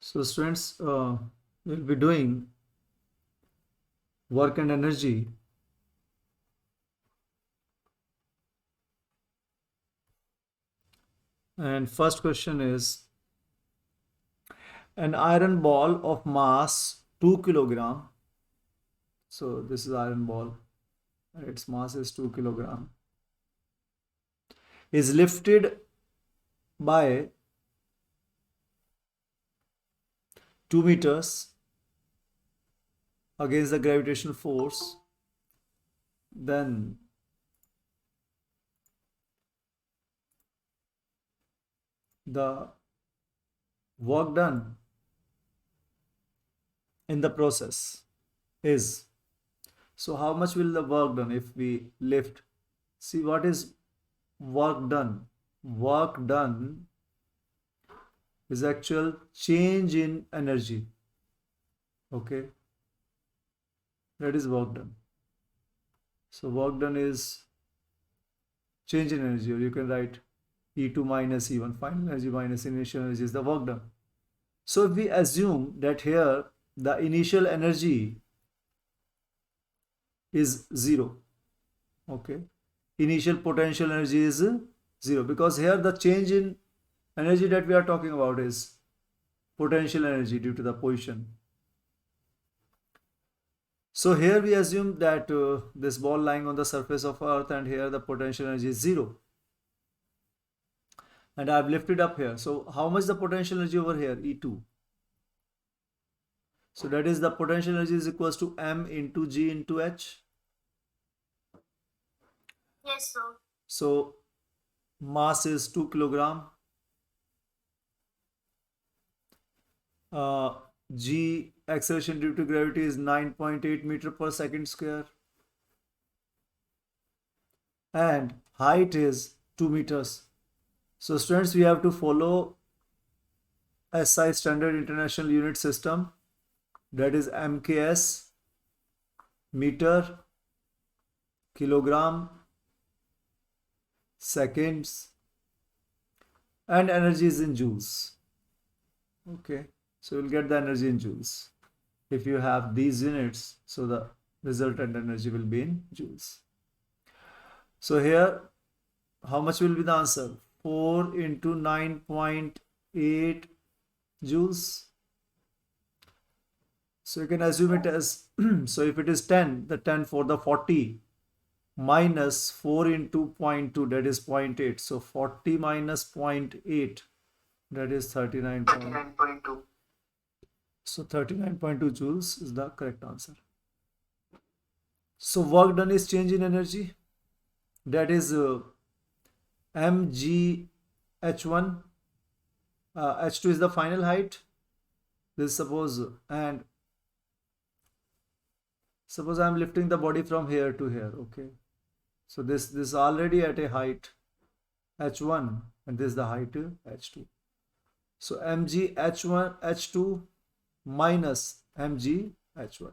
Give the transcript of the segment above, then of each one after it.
So students, we'll be doing work and energy. And first question is, an iron ball of mass 2 kilogram. So this is iron ball, and its mass is 2 kilogram. Is lifted by 2 meters against the gravitational force. Then the work done in the process is, so how much will the work done if we lift? See, what is work done? Work done is actual change in energy. Okay, that is work done. So work done is change in energy, or you can write E2 minus E1, final energy minus initial energy is the work done. So if we assume that here the initial energy is zero, okay, initial potential energy is zero, because here the change in energy that we are talking about is potential energy due to the position. So here we assume that this ball lying on the surface of earth, and here the potential energy is zero, and I've lifted up here. So how much the potential energy over here? E2. So that is the potential energy is equals to m into g into h. Yes, sir. So mass is 2 kilogram. G acceleration due to gravity is 9.8 meter per second square, and height is 2 meters. So students, we have to follow SI standard international unit system, that is MKS, meter, kilogram, seconds, and energy is in joules. Okay, so you'll get the energy in joules. If you have these units, so the resultant energy will be in joules. So here, how much will be the answer? 4 into 9.8 joules. So you can assume it as, so if it is 10, the 10 for the 40 minus 4 into 0.2, that is 0.8. So 40 minus 0.8, that is 39. 39.2. So 39.2 joules is the correct answer. So work done is change in energy, that is mg h1. H2 is the final height. This suppose, and suppose I am lifting the body from here to here. Okay, so this already at a height h1, and this is the height h2. So mg h1 h2 minus mg h1.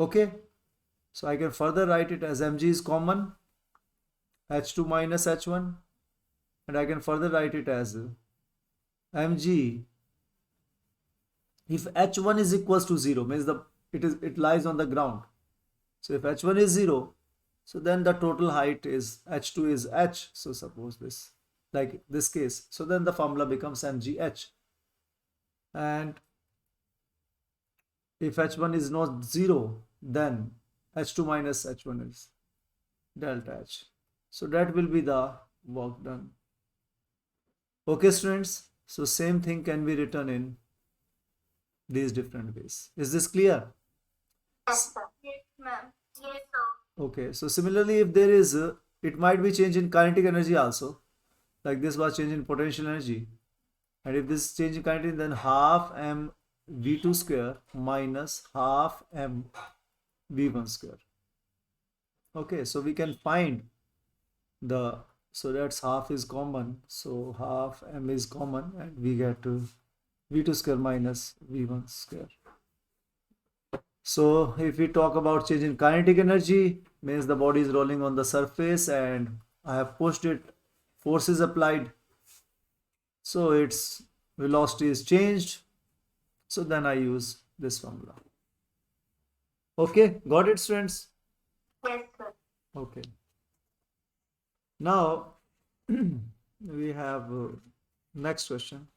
Okay, so I can further write it as mg is common, h2 minus h1, and I can further write it as mg, if h1 is equals to 0, means it lies on the ground. So if h1 is 0, so then the total height is h2 is h. So suppose this, like this case, so then the formula becomes mgh. And if h1 is not 0, then h2 minus h1 is delta h. So that will be the work done. Okay, students. So same thing can be written in these different ways. Is this clear? Yes, sir. Yes, ma'am. Yes, sir. Okay. So similarly, if there is, it might be change in kinetic energy also. Like this was change in potential energy. And if this is change in kinetic, then half m v2 square minus half m v1 square. Okay, so we can find the, so that's half is common, so half m is common, and we get v2 square minus v1 square. So if we talk about change in kinetic energy, means the body is rolling on the surface and I have pushed it, force is applied, so its velocity is changed. So then I use this formula. Okay, got it, students? Yes, sir. Okay. Now we have next question.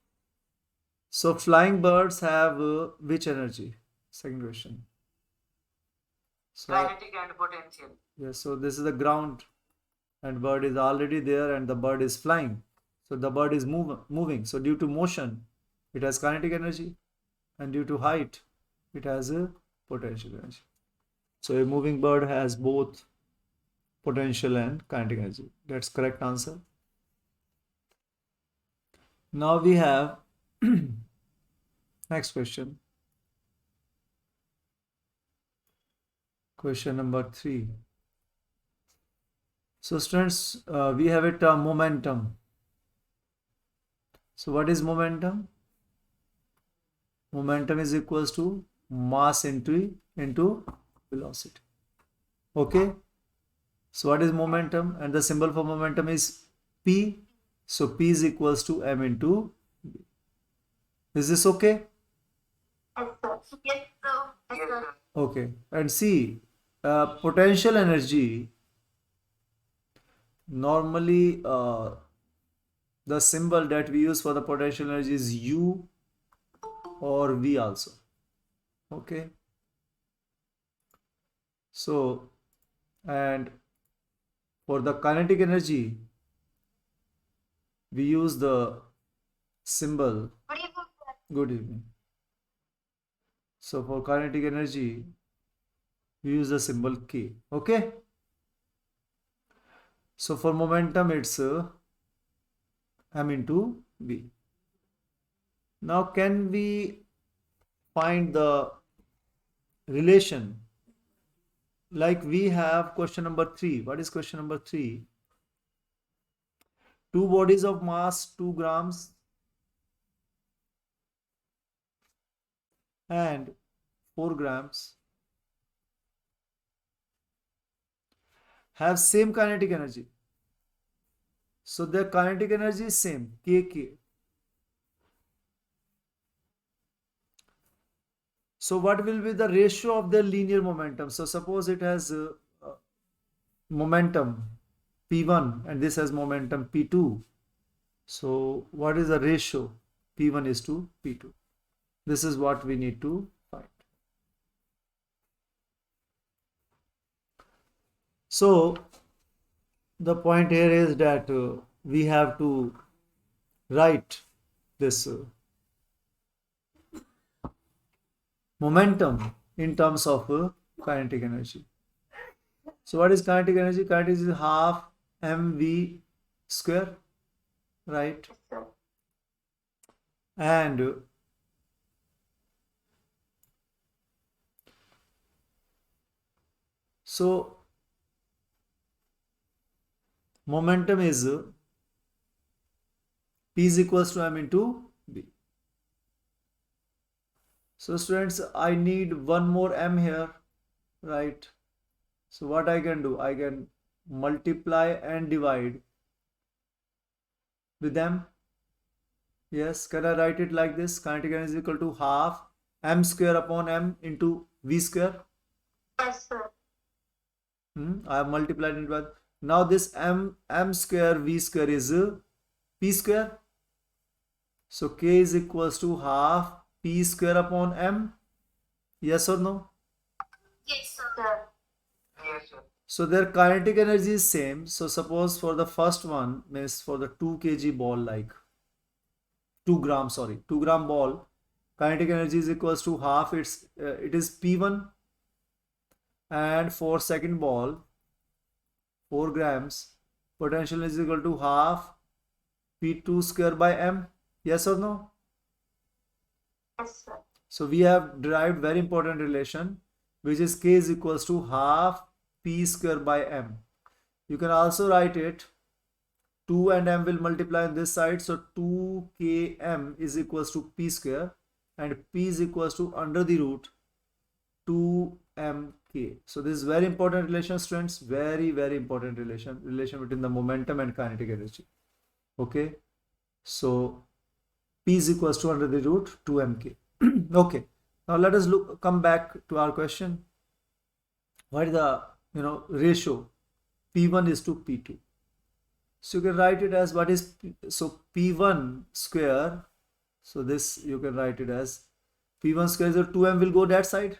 So flying birds have which energy? Second question. So Kinetic and potential. yes, so this is the ground, and bird is already there, and the bird is flying. So the bird is moving. So due to motion, it has kinetic energy, and due to height, it has a potential energy. So a moving bird has both potential and kinetic energy. That's correct answer. Now we have next question. Question number 3. So students, we have a term momentum. So what is momentum? Momentum is equals to mass into velocity. Okay. So what is momentum? And the symbol for momentum is P. So P is equals to M into B. Is this okay? Yes, sir. Yes, sir. Yes, Yes, sir. sir. Okay. And see, potential energy, normally the symbol that we use for the potential energy is U or V also. Okay. So, and for the kinetic energy, we use the symbol. Good evening, sir. Good evening. So for kinetic energy, we use the symbol K. Okay. So for momentum, it's M into V. Now, can we find the relation? Like we have question number 3. What is question number 3? Two bodies of mass 2 grams and 4 grams have same kinetic energy. So their kinetic energy is same, kk. So what will be the ratio of their linear momentum? So suppose it has momentum P1 and this has momentum P2. So what is the ratio? P1 is to P2. This is what we need to find. So the point here is that we have to write this momentum in terms of kinetic energy. So what is kinetic energy? Kinetic is half mv square, right? Yes, sir. And so momentum is P is equals to M into B. So students, I need one more M here, right? So what I can do? I can multiply and divide with M. Yes, can I write it like this? Kinetic energy is equal to half M square upon M into V square. Yes, sir. I have multiplied it by. Now this M square V square is P square. So K is equals to half P square upon M. Yes or no? Yes, sir. Yes, sir. So their kinetic energy is same. So suppose for the first one, means for the 2 kg ball, like 2 gram, sorry, 2 gram ball, kinetic energy is equals to half. It is P1. And for second ball, 4 grams, potential is equal to half P2 square by M. Yes or no? Yes, sir. So we have derived very important relation, which is K is equals to half P square by M. You can also write it 2 and M will multiply on this side. So 2km is equals to P square and P is equals to under the root 2mk. So this is very important relation, students. Very, very important relation between the momentum and kinetic energy. Okay. So P is equals to under the root 2mk. Okay, now let us come back to our question. What is the ratio P1 is to P2? So you can write it as what is so P1 square. So this you can write it as P1 square is 2m will go that side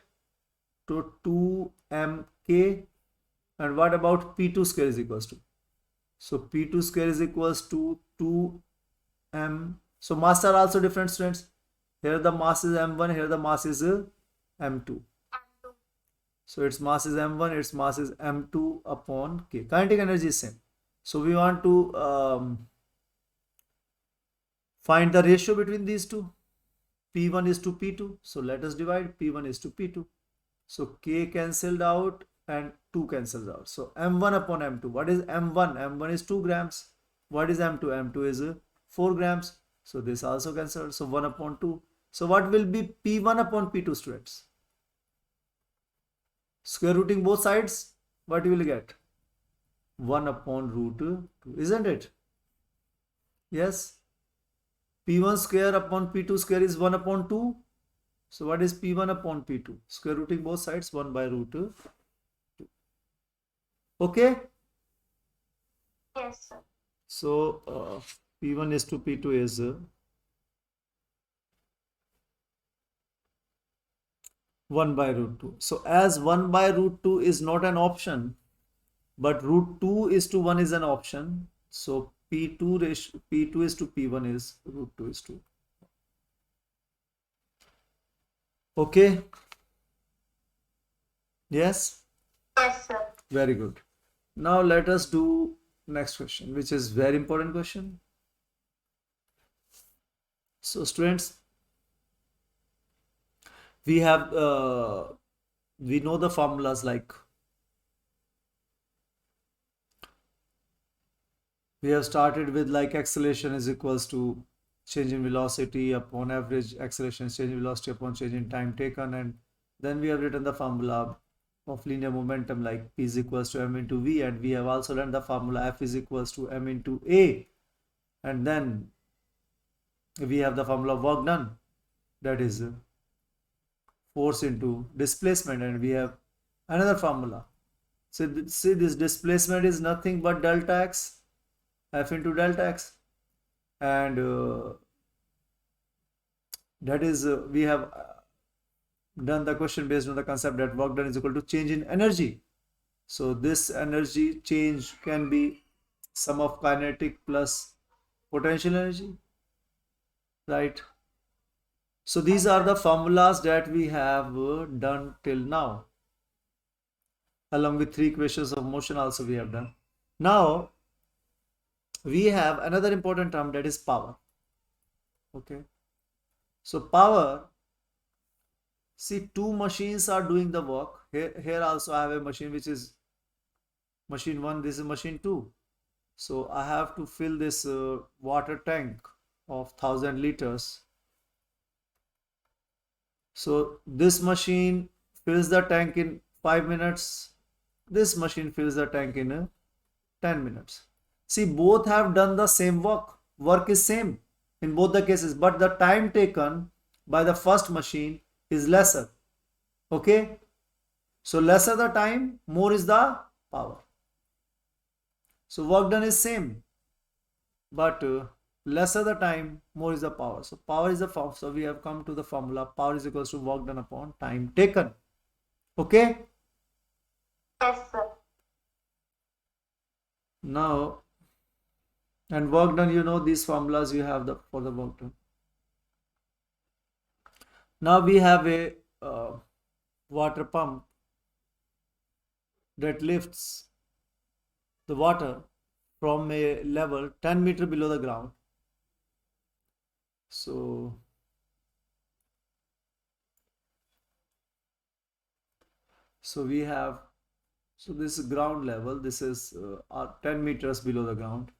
to 2mk. And what about P2 square is equals to? So P2 square is equals to 2m. So mass are also different, students. Here the mass is m1, here the mass is m2. And two. So its mass is m1, its mass is m2 upon k. Kinetic energy is same. So we want to find the ratio between these two. P1 is to P2. So let us divide. P1 is to P2. So k cancelled out and 2 cancels out. So m1 upon m2. What is m1? M1 is 2 grams. What is m2? M2 is 4 grams. So this also cancelled. So 1 upon 2. So what will be P1 upon P2, students? Square rooting both sides. What you will get? 1 upon root 2. Isn't it? Yes. P1 square upon P2 square is 1 upon 2. So what is P1 upon P2? Square rooting both sides, 1 by root 2. Okay? Yes, sir. So P1 is to P2 is 1 by root 2. So as 1 by root 2 is not an option, but root 2 is to 1 is an option. So P2 is to P1 is root 2 is to. Okay? Yes? Yes, sir. Very good. Now let us do next question, which is very important question. So students, we have we know the formulas like we have started with like acceleration is equals to change in velocity upon average acceleration, change in velocity upon change in time taken, and then we have written the formula of linear momentum like P is equals to m into v, and we have also learned the formula F is equals to m into a, and then we have the formula of work done, that is force into displacement, and we have another formula. So see, this displacement is nothing but delta x, F into delta x, and that is we have done the question based on the concept that work done is equal to change in energy. So this energy change can be sum of kinetic plus potential energy, right? So these are the formulas that we have done till now, along with 3 equations of motion also we have done. Now we have another important term, that is power. Okay, so power, see, 2 machines are doing the work. Here also I have a machine which is machine 1, this is machine 2. So I have to fill this water tank of 1000 liters. So this machine fills the tank in 5 minutes. This machine fills the tank in 10 minutes. See, both have done the same work. Work is same in both the cases, but the time taken by the first machine is lesser. Okay? So lesser the time, more is the power. So work done is same, but lesser the time, more is the power. So power is the form. So we have come to the formula power is equals to work done upon time taken. Okay? Yes, sir. Now, and work done, you know these formulas you have for the work done. Now we have a water pump that lifts the water from a level 10 meter below the ground. So we have, so this is ground level, this is 10 meters below the ground.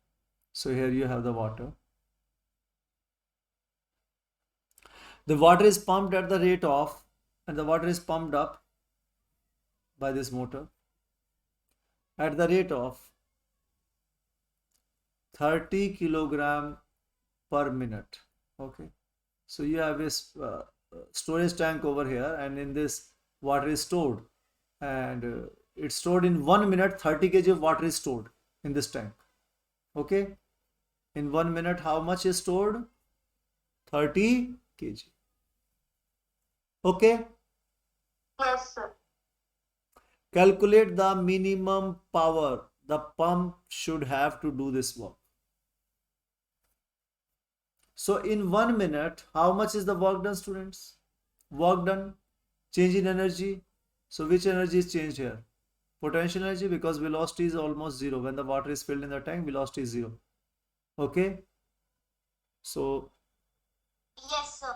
So here you have the water. The water is pumped at the rate of, and the water is pumped up by this motor at the rate of 30 kilogram per minute. Okay, so you have a storage tank over here, and in this water is stored, and it's stored in 1 minute. 30 kg of water is stored in this tank. Okay, in 1 minute, how much is stored? 30 kg. Okay. Yes, sir. Calculate the minimum power the pump should have to do this work. So in 1 minute, how much is the work done, students? Work done, change in energy. So which energy is changed here? Potential energy, because velocity is almost zero. When the water is filled in the tank, velocity is zero. Okay. So, Yes, sir.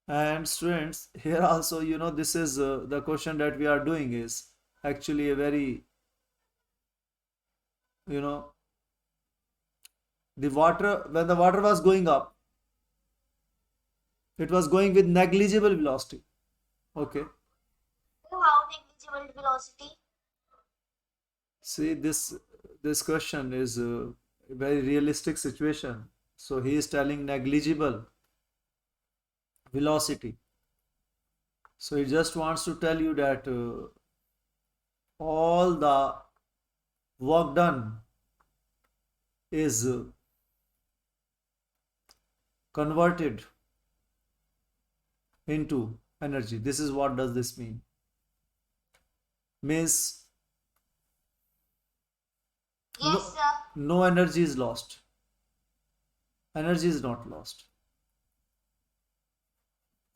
And students, here also, this is the question that we are doing is actually a very, the water, when the water was going up, it was going with negligible velocity. Okay. How negligible velocity? See, this question is a very realistic situation. So he is telling negligible velocity. So he just wants to tell you that all the work done is converted into energy. This is what does this mean? Means Yes, sir. no energy is lost. Energy is not lost.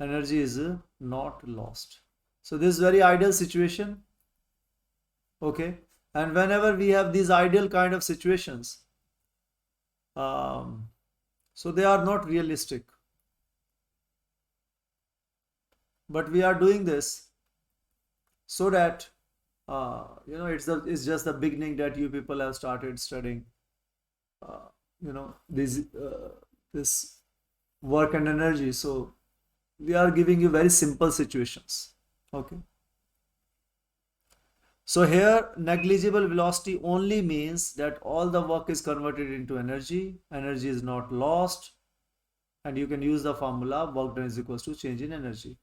Energy is not lost. So this is very ideal situation. Okay. And whenever we have these ideal kind of situations, so they are not realistic. But we are doing this so that it's just the beginning that you people have started studying this work and energy. So we are giving you very simple situations. Okay. So here negligible velocity only means that all the work is converted into energy. Energy is not lost, and you can use the formula work done is equals to change in energy.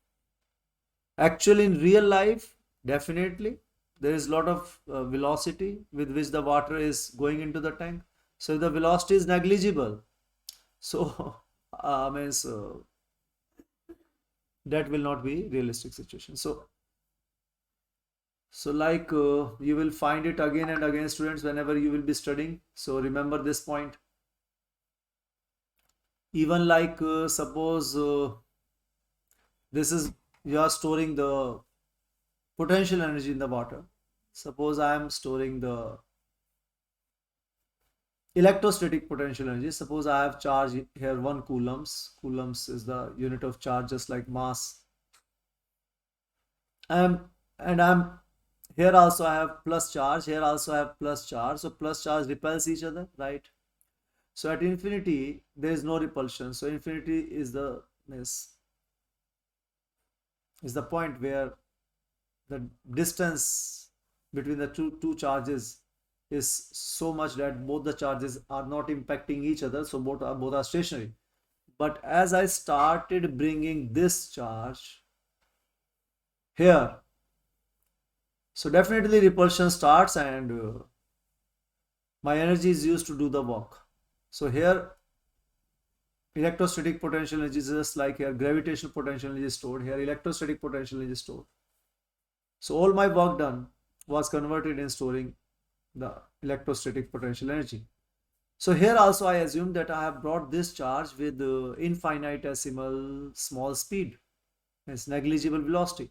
Actually, in real life, definitely there is a lot of velocity with which the water is going into the tank. So if the velocity is negligible, so means that will not be realistic situation. So like you will find it again and again, students, whenever you will be studying. So remember this point. Even like suppose this is, you are storing the potential energy in the water. Suppose I am storing the electrostatic potential energy. Suppose I have charge here 1 coulombs. Coulombs is the unit of charge, just like mass. And I'm here also I have plus charge. Here also I have plus charge. So plus charge repels each other, right? So at infinity there is no repulsion. So infinity is the point where the distance between the two charges is so much that both the charges are not impacting each other, so both are stationary. But as I started bringing this charge here, so definitely repulsion starts, and my energy is used to do the work. So here electrostatic potential energy is just like here gravitational potential energy is stored, here electrostatic potential energy is stored. So all my work done was converted in storing the electrostatic potential energy. So here also I assume that I have brought this charge with infinitesimal small speed. It's negligible velocity.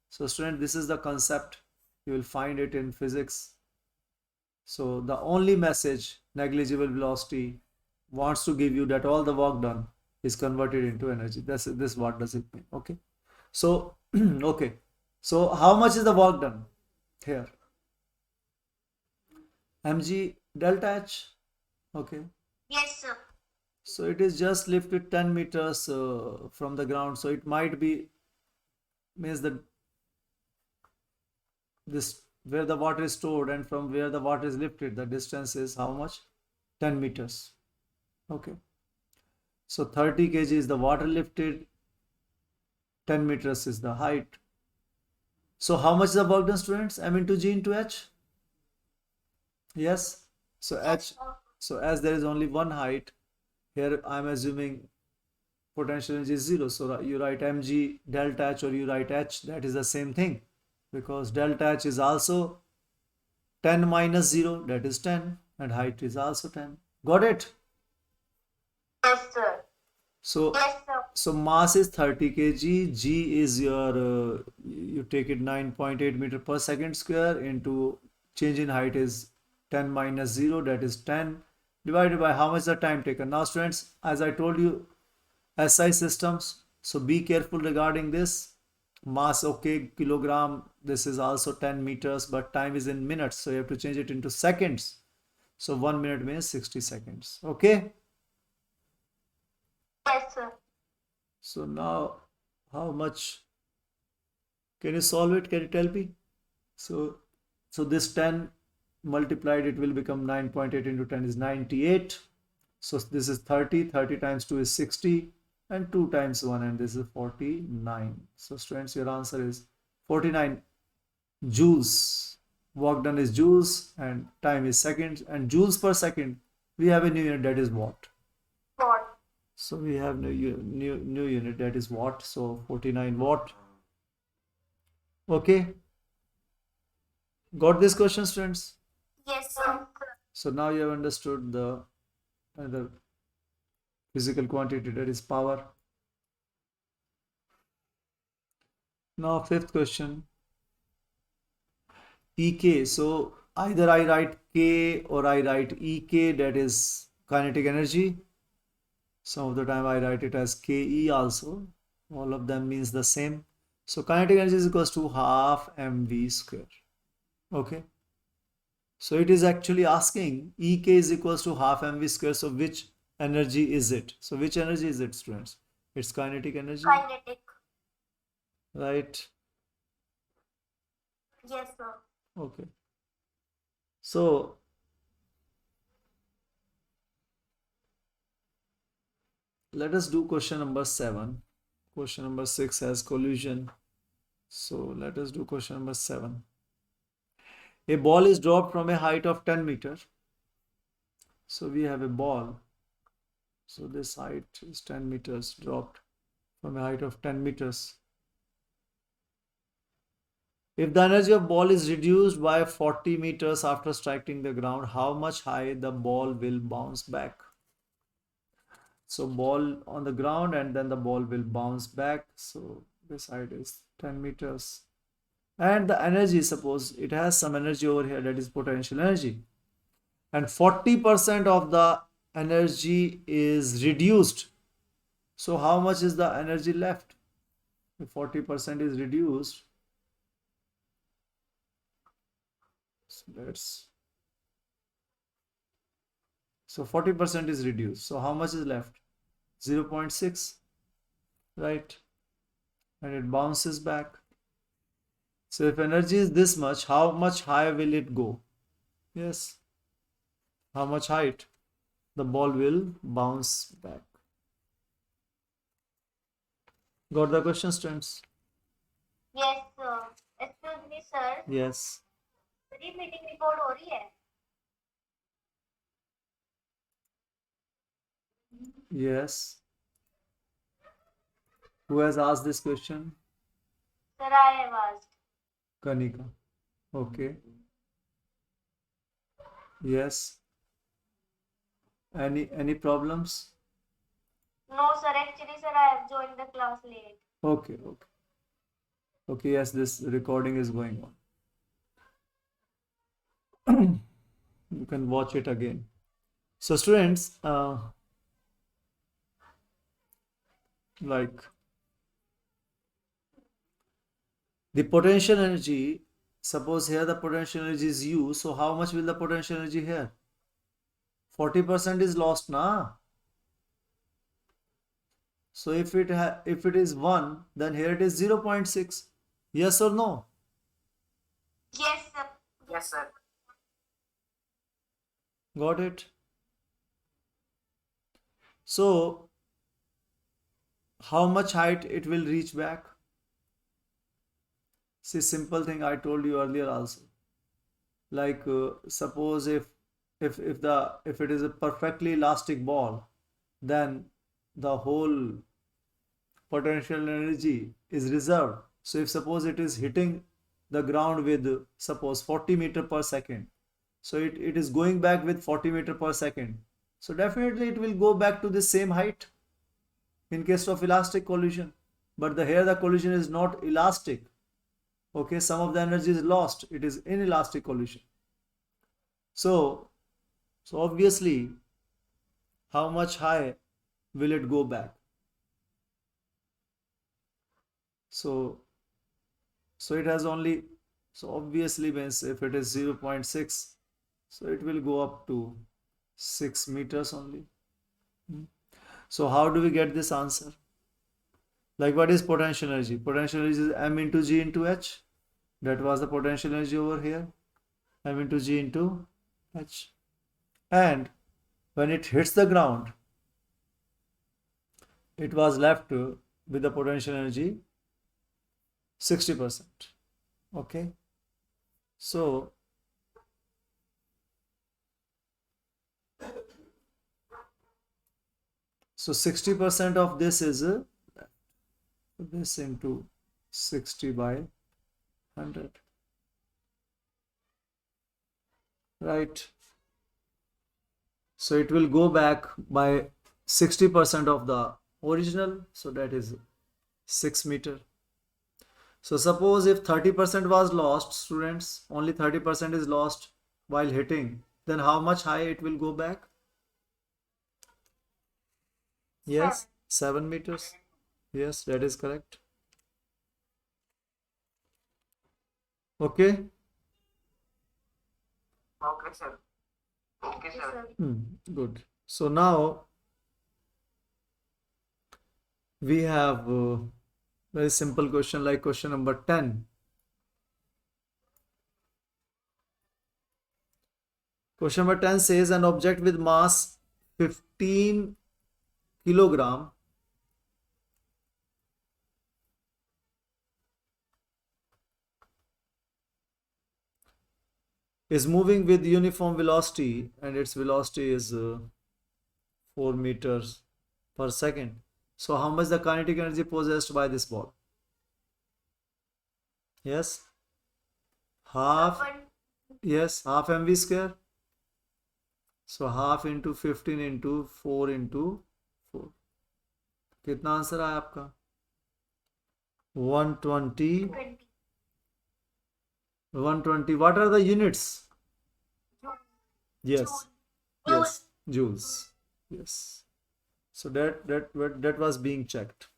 So student, this is the concept. You will find it in physics. So the only message negligible velocity wants to give you that all the work done is converted into energy. This what does it mean? Okay. So okay. So how much is the work done here? Mg delta H. Okay. Yes, sir. So it is just lifted 10 meters from the ground. So it might be means that this where the water is stored and from where the water is lifted, the distance is how much? 10 meters. Okay. So 30 kg is the water lifted, 10 meters is the height. So how much is the work done, students? M into G into H? Yes. So Yes, H, sir. so as there is only one height, here I'm assuming potential energy is zero. So you write mg delta H or you write H, that is the same thing. Because delta H is also 10 minus 0, that is 10, and height is also 10. Got it? Yes, sir. So Yes, sir. so mass is 30 kg, G is your, you take it 9.8 meter per second square into change in height is 10 minus 0, that is 10, divided by how much the time taken. Now students, as I told you, SI systems, so be careful regarding this. Mass, okay, kilogram, this is also 10 meters, but time is in minutes, so you have to change it into seconds. So 1 minute means 60 seconds, okay? Yes, sir. So now, how much can you solve it? Can you tell me? So this 10 multiplied, it will become 9.8 into 10 is 98. So this is 30. 30 times 2 is 60. And 2 times 1, and this is 49. So students, your answer is 49 joules. Work done is joules and time is seconds. And joules per second, we have a new unit, that is watt. What? So we have new unit, that is watt. So 49 watt. Okay. Got this question, students? Yes, sir. So now you have understood the another physical quantity, that is power. Now fifth question. EK. So either I write K or I write EK, that is kinetic energy. Some of the time I write it as KE also. All of them means the same. So kinetic energy is equals to half mv square. Okay. So it is actually asking EK is equals to half mv square. So which energy is it? So which energy is it, students? It's kinetic energy, Kinetic. right? Yes, sir. Okay. So let us do question number 7. Question number 6 has collision. So let us do question number 7. A ball is dropped from a height of 10 meters. So we have a ball. So this height is 10 meters dropped from a height of 10 meters. If the energy of ball is reduced by 40 meters after striking the ground, how much high the ball will bounce back? So ball on the ground and then the ball will bounce back. So this height is 10 meters. And the energy, suppose it has some energy over here, that is potential energy. And 40% of the energy is reduced. So how much is the energy left? If 40% is reduced, so 40% is reduced. So how much is left? 0.6, right? And it bounces back. So if energy is this much, how much higher will it go? Yes. How much height? The ball will bounce back. Got the question, students? Yes, sir. Excuse me, sir. Yes. मेरी meeting record हो रही है? Yes. Who has asked this question? Sir, I have asked. Kanika. Okay. Yes. Any problems? No, sir. Actually, sir, I have joined the class late. Okay, okay. Okay, yes, this recording is going on. You can watch it again. So students, like the potential energy, suppose here the potential energy is U, so how much will the potential energy here? 40% is lost, na? So if it is 1, then here it is 0.6. Yes or no? Yes, sir. Yes, sir. Got it? So how much height it will reach back? See, simple thing I told you earlier also. Like suppose if it is a perfectly elastic ball, then the whole potential energy is reserved. So if suppose it is hitting the ground with suppose 40 meter per second, so it is going back with 40 meter per second, so definitely it will go back to the same height in case of elastic collision. But here the collision is not elastic. Okay, some of the energy is lost, it is inelastic collision. So obviously, how much high will it go back? So it has only, so obviously means if it is 0.6, so it will go up to 6 meters only. So how do we get this answer? Like, what is potential energy? Potential energy is m into g into h. That was the potential energy over here. M into g into h. And when it hits the ground, it was left with the potential energy 60%. Okay. So 60% of this is this into 60 by 100. Right. So it will go back by 60% of the original. So that is 6 meter. So suppose if 30% was lost, students, only 30% is lost while hitting, then how much high it will go back? Yes, 7 meters. Yes, that is correct. Okay. Okay, sir. Okay, sir. Good. So now we have a very simple question like question number 10. Question number 10 says an object with mass 15 kilogram is moving with uniform velocity and its velocity is 4 meters per second. So how much the kinetic energy possessed by this ball? Yes, half. Yes, half mv square. So half into 15 into 4 into 4. कितना answer आया आपका? 120. 120. What are the units? Yes. Yes. Joules. Yes. So that was being checked.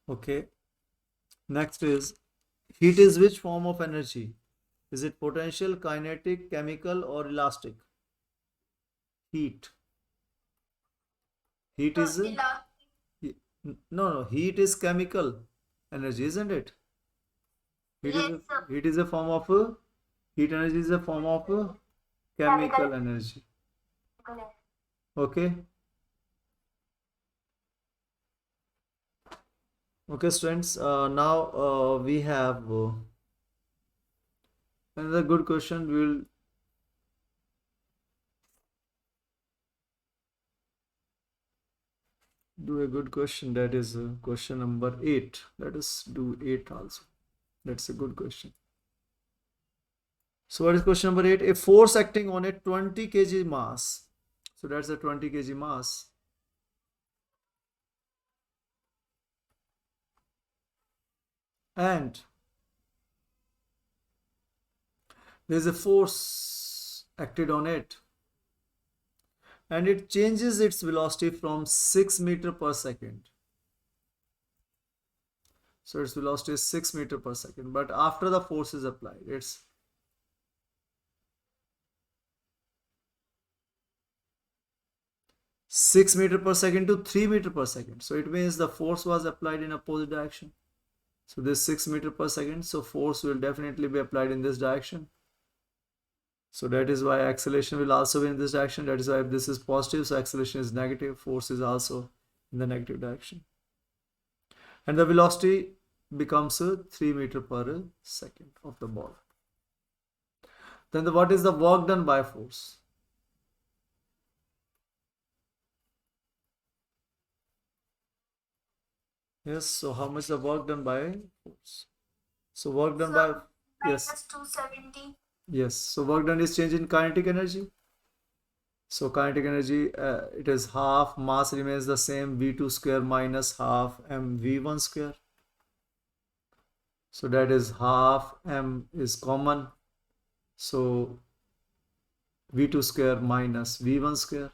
Okay. Next is heat is which form of energy? Is it potential, kinetic, chemical, or elastic? Heat. Heat is no. Heat is chemical energy, isn't it? Heat is a form of heat energy is a form of chemical energy. Okay. Okay, students. Now we have another good question. We will do a good question. That is question number 8. Let us do 8 also. That's a good question. So what is question number 8? A force acting on a 20 kg mass. So that's a 20 kg mass. And there is a force acted on it. And it changes its velocity from 6 meter per second. So its velocity is 6 meter per second. But after the force is applied, it's six meter per second to 3 meter per second. So it means the force was applied in opposite direction. So this 6 meter per second. So force will definitely be applied in this direction. So that is why acceleration will also be in this direction. That is why if this is positive, so acceleration is negative, force is also in the negative direction. And the velocity becomes 3 meter per second of the ball. Then what is the work done by force? Yes, so how much the work done by force? So work done by, yes, Minus 270. yes. So work done is change in kinetic energy. So kinetic energy, it is half, mass remains the same, v2 square minus half mv1 square. So that is half m is common. So v2 square minus v1 square.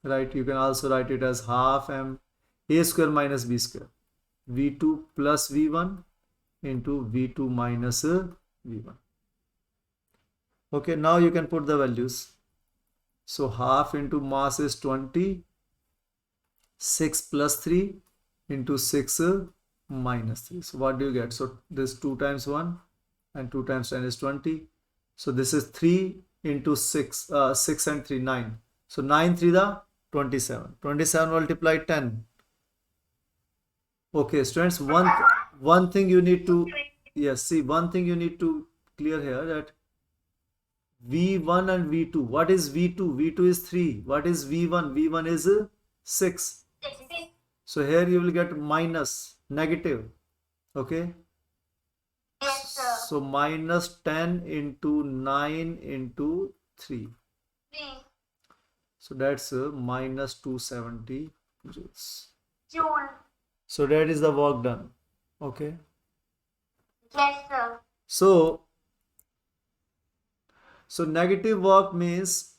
Right, you can also write it as half m a square minus b square. v2 plus v1 into v2 minus v1. Okay, now you can put the values. So half into mass is 20, 6 plus 3 into 6 minus 3. So what do you get? So this 2 times 1 and 2 times 10 is 20. So this is 3 into 6, 6 and 3, 9. So 9 3 the 27. 27 multiplied 10. Okay, students, one thing you need to, yes, see, one thing you need to clear here, that V1 and V2. What is V2? V2 is 3. What is V1? V1 is 6. So here you will get minus, negative. Okay. Yes, sir. So minus 10 into 9 into 3. 3 So that's minus 270 joules. Joule. So that is the work done. Okay. Yes, sir. So negative work means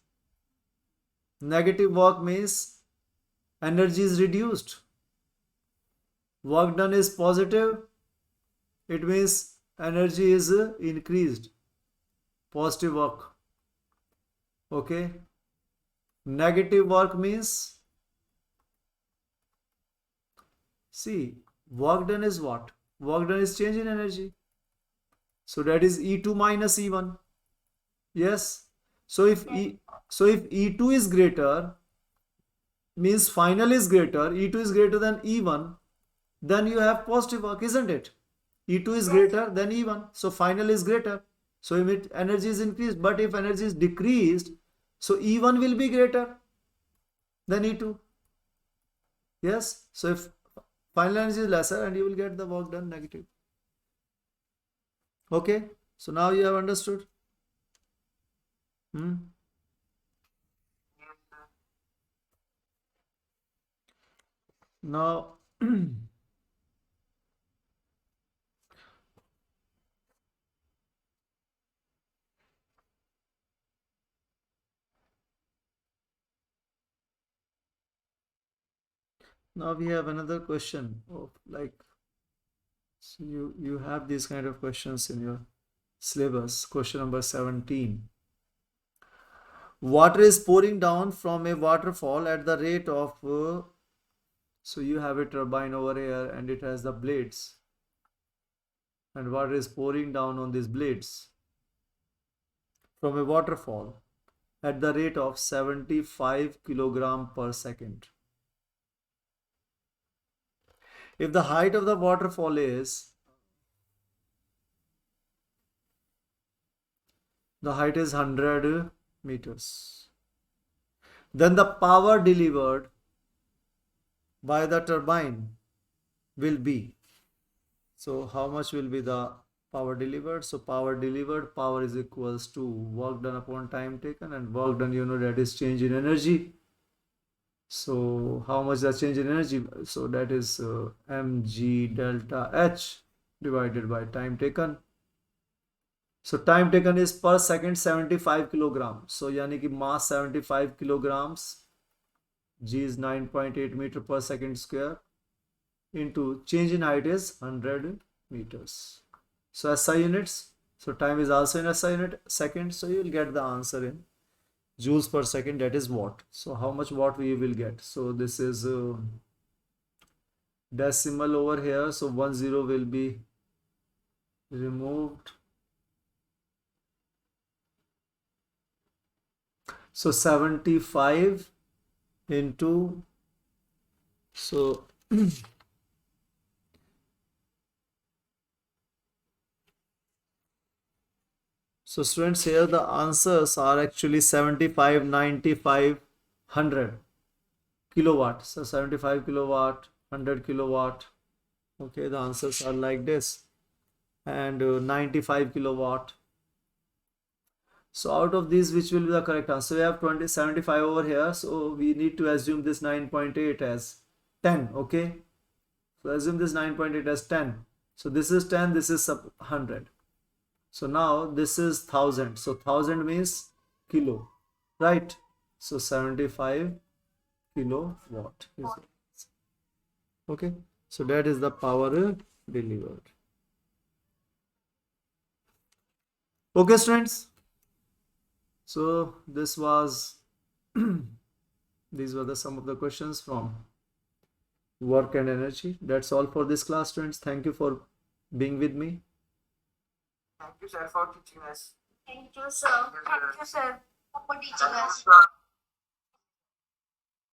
energy is reduced. Work done is positive. It means energy is increased. Positive work. Okay. Negative work means, see, work done is what? Work done is change in energy. So that is E2 minus E1. Yes. So if E2 is greater, means final is greater, E2 is greater than E1, then you have positive work, isn't it? E2 is greater than E1, so final is greater. So if energy is increased, but if energy is decreased, so E1 will be greater than E2. Yes. So if final energy is lesser, and you will get the work done negative. Okay. So now you have understood. Yes, sir. Now, now we have another question of like, so you have these kind of questions in your syllabus. Question number 17. Water is pouring down from a waterfall at the rate of so you have a turbine over here and it has the blades, and water is pouring down on these blades from a waterfall at the rate of 75 kilogram per second. If the height of the waterfall is, the height is 100 meters, then the power delivered by the turbine will be, so how much will be the power delivered? So power delivered, power is equals to work done upon time taken, and work done, you know, that is change in energy. So how much the change in energy? So that is mg delta h divided by time taken. So time taken is per second 75 kilograms. So yani ki mass 75 kilograms, g is 9.8 meter per second square, into change in height is 100 meters. So SI units. So time is also in SI unit, second. So you will get the answer in joules per second, that is watt. So how much watt we will get? So this is decimal over here. So 10 will be removed. So 75 into, so so students, here the answers are actually 75, 95, 100 kilowatt. So 75 kilowatt, 100 kilowatt. Okay, the answers are like this. And 95 kilowatt. So out of these, which will be the correct answer? We have 75 over here. So we need to assume this 9.8 as 10. Okay. So assume this 9.8 as 10. So this is 10, this is 100. So now this is 1000. So 1000 means kilo, right? So 75 kilowatt is it. Okay. So that is the power delivered. Okay, students. So this was these were some of the questions from work and energy. That's all for this class, students. Thank you for being with me. Thank you, sir, for teaching us. Thank you, sir. Thank you, sir. For teaching us. Thank you, sir.